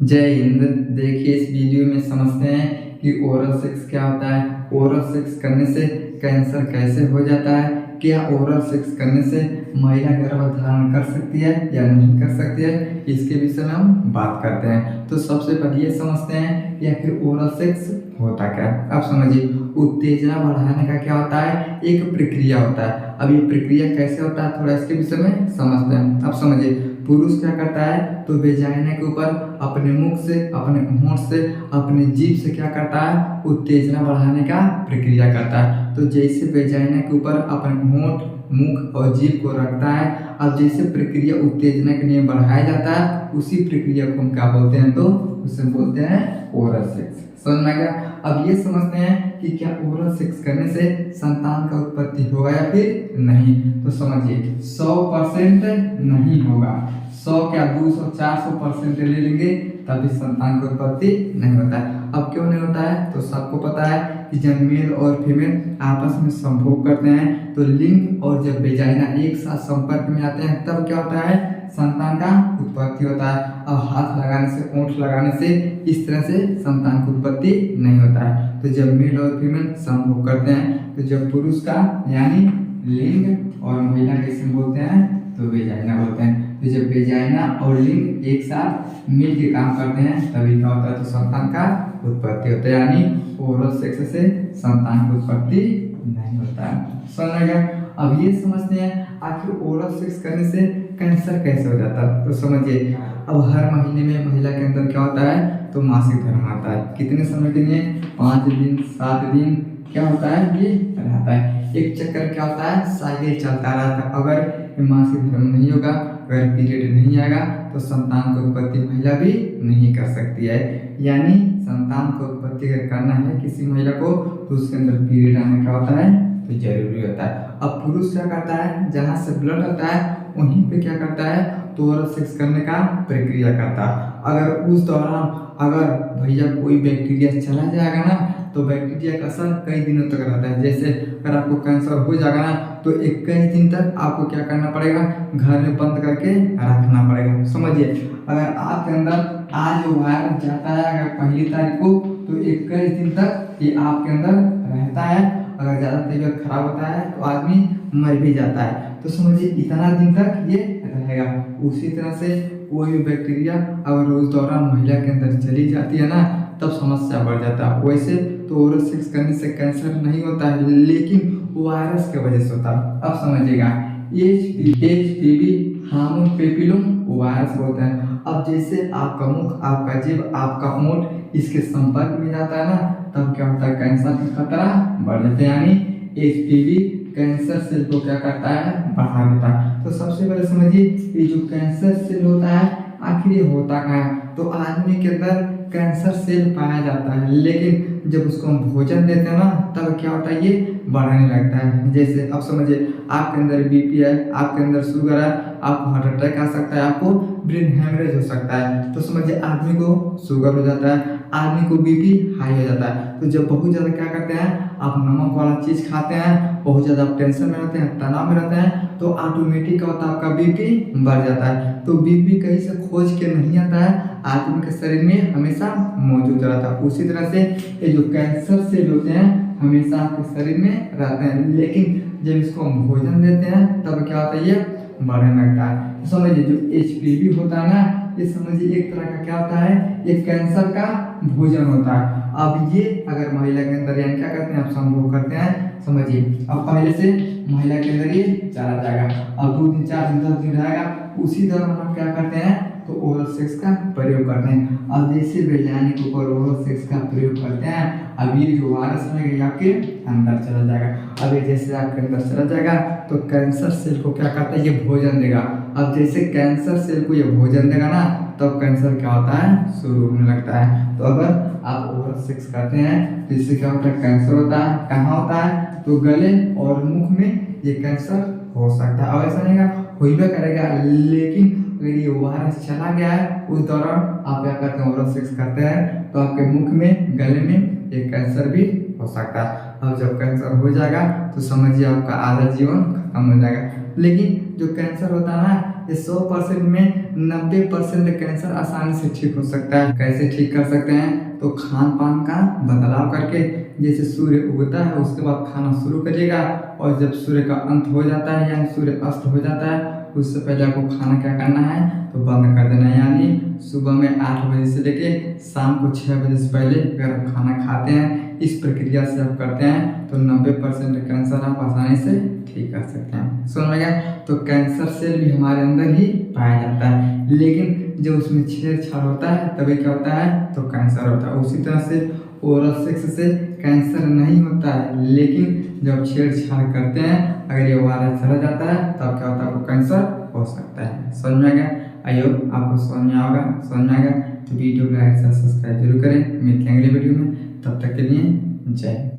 जय हिंद। देखिए इस वीडियो में समझते हैं कि ओरल सेक्स क्या होता है, ओरल सेक्स करने से कैंसर कैसे हो जाता है, क्या ओरल सेक्स करने से महिला गर्भ धारण कर सकती है या नहीं कर सकती है, इसके विषय में हम बात करते हैं। तो सबसे पहले ये समझते हैं कि आखिर ओरल सेक्स होता क्या है। अब समझिए, उत्तेजना बढ़ाने का क्या होता है, एक प्रक्रिया होता है। अब ये प्रक्रिया कैसे होता है थोड़ा इसके विषय में समझते हैं। अब समझिए, पुरुष क्या करता है तो वेजाइना के ऊपर अपने मुख से, अपने होंठ से, अपने जीभ से क्या करता है, उत्तेजना बढ़ाने का प्रक्रिया करता है। तो जैसे वेजाइना के ऊपर अपने होंठ, मुख और जीभ को रखता है, अब जैसे प्रक्रिया उत्तेजना के लिए बढ़ाया जाता है, उसी प्रक्रिया को हम क्या बोलते हैं, तो उसे बोलते हैं ओरल सेक्स। समझ में आ गया। अब ये समझते हैं कि क्या ओरल सेक्स करने से संतान का उत्पत्ति होगा या फिर नहीं। तो समझिए 100% नहीं होगा। 100 क्या 200 400% ले लेंगे तभी संतान की उत्पत्ति नहीं होता है। अब क्यों नहीं होता है, तो सबको पता है कि जब मेल और फीमेल आपस में संभोग करते हैं तो लिंग और जब वेजाइना एक साथ संपर्क में आते हैं तब क्या होता है, संतान का उत्पत्ति होता है। अब हाथ लगाने से, ओंठ लगाने से इस तरह से संतान की उत्पत्ति नहीं होता है। तो जब मेल और फीमेल संभोग करते हैं तो जब पुरुष का यानी लिंग और महिला का इसे बोलते हैं तो वेजाइना बोलते हैं। तो जब वेजाइना और लिंग एक साथ मिल के काम करते हैं तभी क्या होता है, तो संतान का उत्पत्ति होता है। यानी ओरल सेक्स से संतान की उत्पत्ति नहीं होता है। समझ में गया। अब ये समझते हैं आखिर ओरल सेक्स करने से कैंसर कैसे हो जाता है। तो समझिए, अब हर महीने में महिला के अंदर क्या होता है, तो मासिक धर्म आता है। कितने समय के लिए, 5 दिन 7 दिन क्या होता है, ये रहता है। एक चक्कर क्या होता है, साइकिल चलता रहता है। अगर मासिक धर्म नहीं होगा, अगर पीरियड नहीं आएगा तो संतान की उत्पत्ति महिला भी नहीं कर सकती है। यानी संतान की उत्पत्ति अगर करना है किसी महिला को तो उसके अंदर पीरियड आना क्या होता है, तो जरूरी होता है। अब पुरुष क्या करता है, जहाँ से ब्लड आता है वहीं पे क्या करता है, तो ओरल सेक्स करने का प्रक्रिया करता है। अगर उस दौरान अगर भैया कोई बैक्टीरिया चला जाएगा ना, तो बैक्टीरिया का असर कई दिनों तक रहता है। जैसे अगर आपको कैंसर हो जाएगा ना, तो 21 दिन तक आपको क्या करना पड़ेगा, घर में बंद करके रखना पड़ेगा। समझिए, अगर आपके अंदर आज वायरस जाता है अगर पहली तारीख को, तो 21 दिन तक ये आपके अंदर रहता है। अगर ज़्यादा तबीयत खराब होता है तो आदमी मर भी जाता है। तो समझिए इतना दिन तक ये रहेगा। उसी तरह से कोई भी बैक्टीरिया अगर उस दौरान महिला के अंदर चली जाती है ना, तब समस्या बढ़ जाता है। वैसे तो ओरल सेक्स करने से कैंसर नहीं होता है, लेकिन वायरस की वजह से होता है। अब समझिएगा, HPV हार्मोन पेपिलोम वायरस बोलते हैं। अब जैसे आपका मुख, आपका जीभ, आपका होंठ इसके संपर्क में जाता है ना, तब क्या होता है, कैंसर का खतरा बढ़ जाता है। यानी HPV कैंसर सेल को क्या करता है, बढ़ा देता है। तो सबसे पहले समझिए, ये जो कैंसर सेल होता है आखिर ये होता कहाँ है, तो आदमी के अंदर कैंसर सेल पाया जाता है, लेकिन जब उसको हम भोजन देते हैं ना, तब क्या होता है, ये बढ़ने लगता है। जैसे अब समझिए, आपके अंदर BP है, आपके अंदर शुगर है, आपको हार्ट अटैक आ सकता है, आपको ब्रेन हेमरेज हो सकता है। तो समझिए आदमी को शुगर हो जाता है, आदमी को BP हाई हो जाता है। तो जब बहुत ज़्यादा क्या करते हैं, आप नमक वाला चीज़ खाते हैं, बहुत ज़्यादा आप टेंशन में रहते हैं, तनाव में रहते हैं, तो ऑटोमेटिक क्या होता है, आपका BP बढ़ जाता है। तो BP कहीं से खोज के नहीं आता है, आदमी के शरीर में हमेशा मौजूद रहता है। उसी तरह से ये जो कैंसर सेल होते हैं हमेशा आपके शरीर में रहते हैं, लेकिन जब इसको हम भोजन देते हैं तब क्या होता है, ये बढ़ने लगता है। समझिए जो HPV होता है ना, ये समझिए एक तरह का क्या होता है, ये कैंसर का भोजन होता है। अब ये अगर महिला के अंदर यानी क्या करते हैं, आप संभोग करते हैं, समझिए अब पहले से महिला के अंदर ये चला जाएगा, अब 2 दिन 4 दिन 10 दिन रहेगा, उसी दौरान हम क्या करते हैं, तो ओरल सेक्स का प्रयोग करते हैं। अब जैसे वेजाइना के ऊपर ओरल सेक्स का प्रयोग करते हैं, अब ये जो वायरस है ये आपके अंदर चला जाएगा। अब ये जैसे आपके अंदर चला जाएगा तो कैंसर सेल को क्या करता है, ये भोजन देगा। अब जैसे कैंसर सेल को ये भोजन देगा ना, तब कैंसर क्या होता है, शुरू होने लगता है। तो अगर आप ओरल सेक्स करते हैं तो इससे क्या होता है, कैंसर होता है। कहाँ होता है, तो गले और मुख में ये कैंसर हो सकता है। अब ऐसा नहीं हो ही करेगा, लेकिन अगर ये वायरस चला गया है उस दौरान आप क्या करते हैं, ओरल सेक्स करते हैं, तो आपके मुख में, गले में ये कैंसर भी हो सकता है। अब जब कैंसर हो जाएगा तो समझिए आपका आधा जीवन खत्म हो जाएगा। लेकिन जो कैंसर होता है ना, ये 100% में 90% कैंसर आसानी से ठीक हो सकता है। कैसे ठीक कर सकते हैं? तो खान पान का बदलाव करके, जैसे सूर्य उगता है उसके बाद खाना शुरू करिएगा, और जब सूर्य का अंत हो जाता है यानी सूर्य अस्त हो जाता है उससे पहले आपको खाना क्या करना है? तो बंद कर देना है। यानी सुबह में 8 बजे से लेके शाम को 6 बजे से पहले अगर आप खाना खाते हैं, इस प्रक्रिया से आप करते हैं तो 90% कैंसर आप आसानी से ठीक कर सकते हैं। समझ में गया? तो कैंसर सेल भी हमारे अंदर ही पाया जाता है, लेकिन जब उसमें छेड़छाड़ होता है तभी क्या होता है? तो कैंसर होता है। उसी तरह से ओरल सेक्स से कैंसर नहीं होता है, लेकिन जब छेड़छाड़ करते हैं अगर ये वायरस चला जाता है तब क्या होता है? आपको कैंसर हो सकता है। समझ में आ गया? आई होप आपको समझ में आएगा तो वीडियो को लाइक सब्सक्राइब जरूर करें। मिलते हैं अगले वीडियो में, तब तक के लिए जय हिंद।